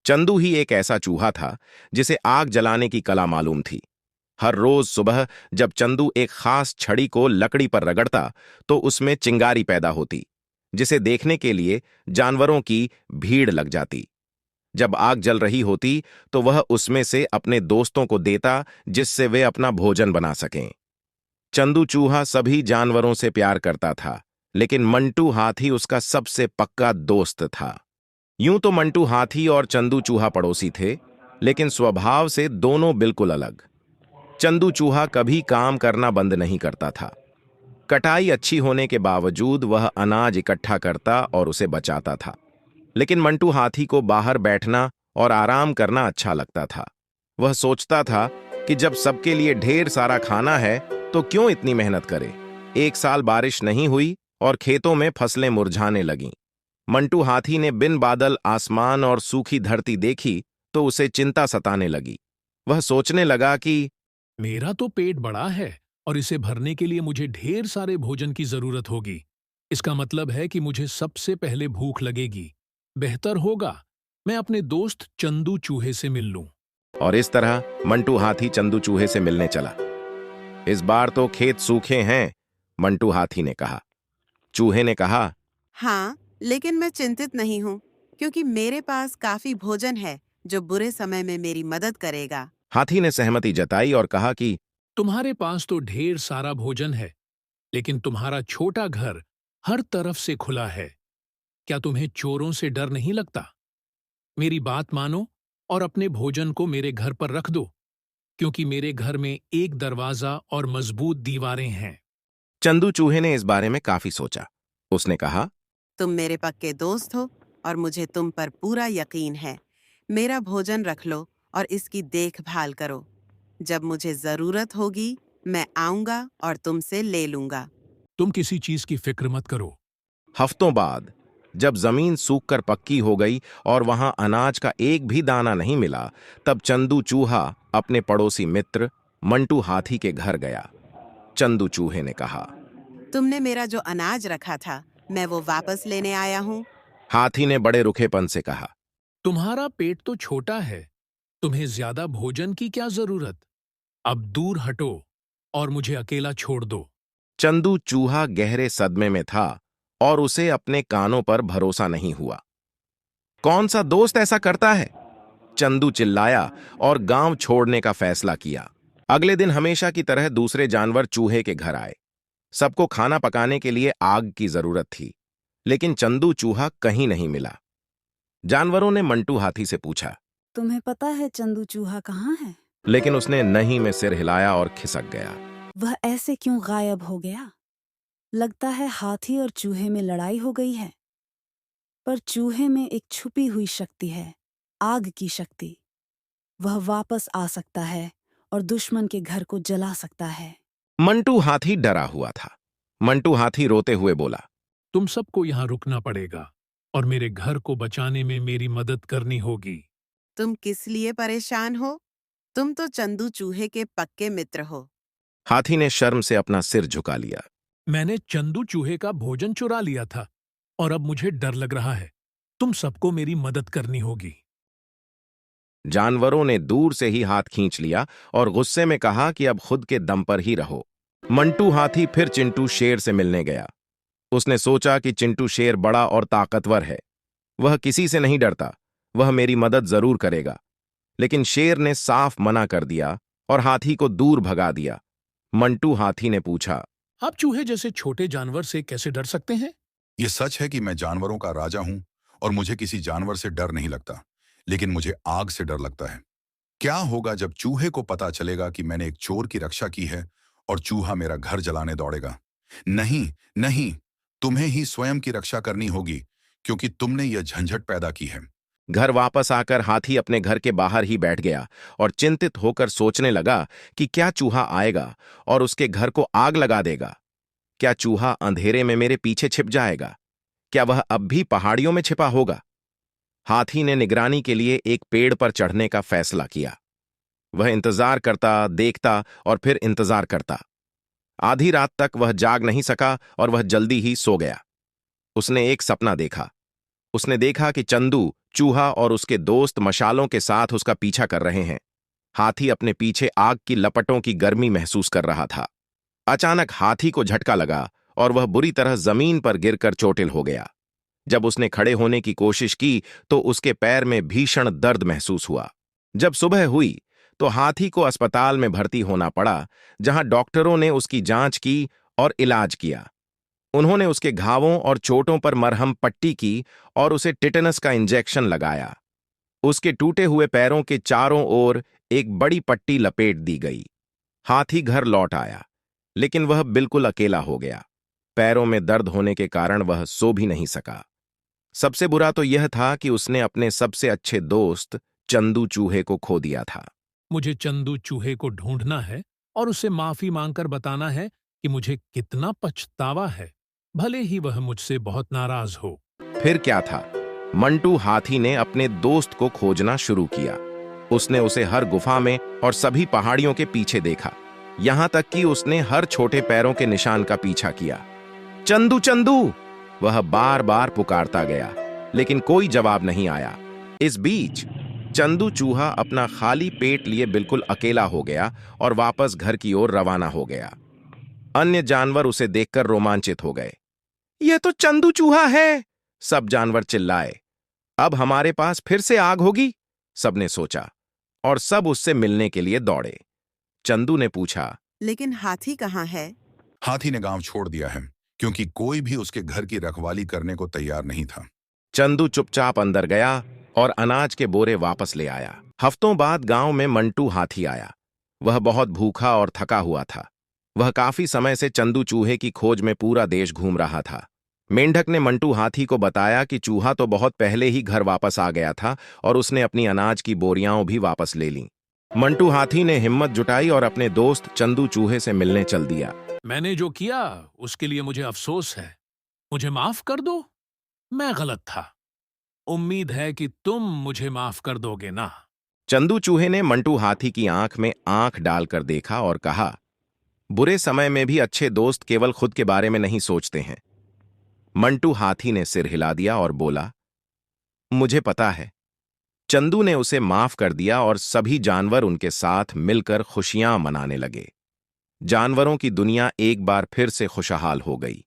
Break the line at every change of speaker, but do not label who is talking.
चंदू ही एक ऐसा चूहा था जिसे आग जलाने की कला मालूम थी। हर रोज सुबह जब चंदू एक खास छड़ी को लकड़ी पर रगड़ता तो उसमें चिंगारी पैदा होती, जिसे देखने के लिए जानवरों की भीड़ लग जाती। जब आग जल रही होती तो वह उसमें से अपने दोस्तों को देता, जिससे वे अपना भोजन बना सकें। चंदू चूहा सभी जानवरों से प्यार करता था, लेकिन मंटू हाथी उसका सबसे पक्का दोस्त था। यूं तो मंटू हाथी और चंदू चूहा पड़ोसी थे, लेकिन स्वभाव से दोनों बिल्कुल अलग। चंदू चूहा कभी काम करना बंद नहीं करता था। कटाई अच्छी होने के बावजूद वह अनाज इकट्ठा करता और उसे बचाता था। लेकिन मंटू हाथी को बाहर बैठना और आराम करना अच्छा लगता था। वह सोचता था कि जब सबके लिए ढेर सारा खाना है तो क्यों इतनी मेहनत करे। एक साल बारिश नहीं हुई और खेतों में फसलें मुरझाने लगीं। मंटू हाथी ने बिन बादल आसमान और सूखी धरती देखी तो उसे चिंता सताने लगी। वह सोचने लगा कि
मेरा तो पेट बड़ा है और इसे भरने के लिए मुझे ढेर सारे भोजन की जरूरत होगी। इसका मतलब है कि मुझे सबसे पहले भूख लगेगी। बेहतर होगा मैं अपने दोस्त चंदू चूहे से मिल लूं।
और इस तरह मंटू हाथी चंदू चूहे से मिलने चला। इस बार तो खेत सूखे हैं, मंटू हाथी ने कहा। चूहे ने कहा,
हाँ, लेकिन मैं चिंतित नहीं हूँ क्योंकि मेरे पास काफी भोजन है जो बुरे समय में मेरी मदद करेगा।
हाथी ने सहमति जताई और कहा कि
तुम्हारे पास तो ढेर सारा भोजन है, लेकिन तुम्हारा छोटा घर हर तरफ से खुला है। क्या तुम्हें चोरों से डर नहीं लगता? मेरी बात मानो और अपने भोजन को मेरे घर पर रख दो, क्योंकि मेरे घर में एक दरवाजा और मजबूत दीवारें हैं।
चंदू चूहे ने इस बारे में काफी सोचा। उसने कहा,
तुम मेरे पक्के दोस्त हो और मुझे तुम पर पूरा यकीन है। मेरा भोजन रख लो और इसकी देखभाल करो। जब मुझे जरूरत होगी, मैं आऊंगा और तुमसे ले लूंगा।
तुम किसी चीज की फिक्र मत करो।
हफ्तों बाद जब जमीन सूखकर पक्की हो गई और वहां अनाज का एक भी दाना नहीं मिला, तब चंदू चूहा अपने पड़ोसी मित्र मंटू हाथी के घर गया। चंदू चूहे ने कहा,
तुमने मेरा जो अनाज रखा था, मैं वो वापस लेने आया हूँ।
हाथी ने बड़े रुखेपन से कहा,
तुम्हारा पेट तो छोटा है, तुम्हें ज्यादा भोजन की क्या जरूरत? अब दूर हटो और मुझे अकेला छोड़ दो।
चंदू चूहा गहरे सदमे में था और उसे अपने कानों पर भरोसा नहीं हुआ। कौन सा दोस्त ऐसा करता है? चंदू चिल्लाया और गांव छोड़ने का फैसला किया। अगले दिन हमेशा की तरह दूसरे जानवर चूहे के घर आए। सबको खाना पकाने के लिए आग की जरूरत थी, लेकिन चंदू चूहा कहीं नहीं मिला। जानवरों ने मंटू हाथी से पूछा,
तुम्हें पता है चंदू चूहा कहाँ है?
लेकिन उसने नहीं में सिर हिलाया और खिसक गया।
वह ऐसे क्यों गायब हो गया? लगता है हाथी और चूहे में लड़ाई हो गई है। पर चूहे में एक छुपी हुई शक्ति है, आग की शक्ति। वह वापस आ सकता है और दुश्मन के घर को जला सकता है।
मंटू हाथी डरा हुआ था। मंटू हाथी रोते हुए बोला,
तुम सबको यहाँ रुकना पड़ेगा और मेरे घर को बचाने में मेरी मदद करनी होगी।
तुम किस लिए परेशान हो? तुम तो चंदू चूहे के पक्के मित्र हो।
हाथी ने शर्म से अपना सिर झुका लिया।
मैंने चंदू चूहे का भोजन चुरा लिया था और अब मुझे डर लग रहा है। तुम सबको मेरी मदद करनी होगी।
जानवरों ने दूर से ही हाथ खींच लिया और गुस्से में कहा कि अब खुद के दम पर ही रहो। मंटू हाथी फिर चिंटू शेर से मिलने गया। उसने सोचा कि चिंटू शेर बड़ा और ताकतवर है, वह किसी से नहीं डरता, वह मेरी मदद जरूर करेगा। लेकिन शेर ने साफ मना कर दिया और हाथी को दूर भगा दिया। मंटू हाथी ने पूछा,
आप चूहे जैसे छोटे जानवर से कैसे डर सकते हैं?
ये सच है कि मैं जानवरों का राजा हूं और मुझे किसी जानवर से डर नहीं लगता, लेकिन मुझे आग से डर लगता है। क्या होगा जब चूहे को पता चलेगा कि मैंने एक चोर की रक्षा की है और चूहा मेरा घर जलाने दौड़ेगा? नहीं, नहीं, तुम्हें ही स्वयं की रक्षा करनी होगी, क्योंकि तुमने यह झंझट पैदा की है।
घर वापस आकर हाथी अपने घर के बाहर ही बैठ गया और चिंतित होकर सोचने लगा कि क्या चूहा आएगा और उसके घर को आग लगा देगा। क्या चूहा अंधेरे में मेरे पीछे छिप जाएगा? क्या वह अब भी पहाड़ियों में छिपा होगा? हाथी ने निगरानी के लिए एक पेड़ पर चढ़ने का फैसला किया। वह इंतजार करता, देखता और फिर इंतजार करता। आधी रात तक वह जाग नहीं सका और वह जल्दी ही सो गया। उसने एक सपना देखा। उसने देखा कि चंदू, चूहा और उसके दोस्त मशालों के साथ उसका पीछा कर रहे हैं। हाथी अपने पीछे आग की लपटों की गर्मी महसूस कर रहा था। अचानक हाथी को झटका लगा और वह बुरी तरह जमीन पर गिरकर चोटिल हो गया। जब उसने खड़े होने की कोशिश की तो उसके पैर में भीषण दर्द महसूस हुआ। जब सुबह हुई तो हाथी को अस्पताल में भर्ती होना पड़ा, जहां डॉक्टरों ने उसकी जांच की और इलाज किया। उन्होंने उसके घावों और चोटों पर मरहम पट्टी की और उसे टिटेनस का इंजेक्शन लगाया। उसके टूटे हुए पैरों के चारों ओर एक बड़ी पट्टी लपेट दी गई। हाथी घर लौट आया, लेकिन वह बिल्कुल अकेला हो गया। पैरों में दर्द होने के कारण वह सो भी नहीं सका। सबसे बुरा तो यह था कि उसने अपने सबसे अच्छे दोस्त चंदू चूहे को खो दिया था।
मुझे चंदू चूहे को ढूंढना है और उसे माफी मांगकर बताना है कि मुझे कितना पछतावा है, भले ही वह मुझसे बहुत नाराज हो।
फिर क्या था, मंटू हाथी ने अपने दोस्त को खोजना शुरू किया। उसने उसे हर गुफा में और सभी पहाड़ियों के पीछे देखा, यहां तक कि उसने हर छोटे पैरों के निशान का पीछा किया। चंदू चंदू, वह बार बार पुकारता गया, लेकिन कोई जवाब नहीं आया। इस बीच चंदू चूहा अपना खाली पेट लिए बिल्कुल अकेला हो गया और वापस घर की ओर रवाना हो गया। अन्य जानवर उसे देखकर रोमांचित हो गए। यह तो चंदू चूहा है, सब जानवर चिल्लाए। अब हमारे पास फिर से आग होगी, सबने सोचा, और सब उससे मिलने के लिए दौड़े। चंदू ने पूछा,
लेकिन हाथी कहाँ है?
हाथी ने गांव छोड़ दिया है, क्योंकि कोई भी उसके घर की रखवाली करने को तैयार नहीं था।
चंदू चुपचाप अंदर गया और अनाज के बोरे वापस ले आया। हफ्तों बाद गांव में मंटू हाथी आया। वह बहुत भूखा और थका हुआ था। वह काफी समय से चंदू चूहे की खोज में पूरा देश घूम रहा था। मेंढक ने मंटू हाथी को बताया कि चूहा तो बहुत पहले ही घर वापस आ गया था और उसने अपनी अनाज की बोरियां भी वापस ले लीं। मंटू हाथी ने हिम्मत जुटाई और अपने दोस्त चंदू चूहे से मिलने चल दिया।
मैंने जो किया उसके लिए मुझे अफसोस है, मुझे माफ कर दो, मैं गलत था। उम्मीद है कि तुम मुझे माफ कर दोगे ना।
चंदू चूहे ने मंटू हाथी की आंख में आंख डालकर देखा और कहा, बुरे समय में भी अच्छे दोस्त केवल खुद के बारे में नहीं सोचते हैं। मंटू हाथी ने सिर हिला दिया और बोला, मुझे पता है। चंदू ने उसे माफ कर दिया और सभी जानवर उनके साथ मिलकर खुशियां मनाने लगे। जानवरों की दुनिया एक बार फिर से खुशहाल हो गई।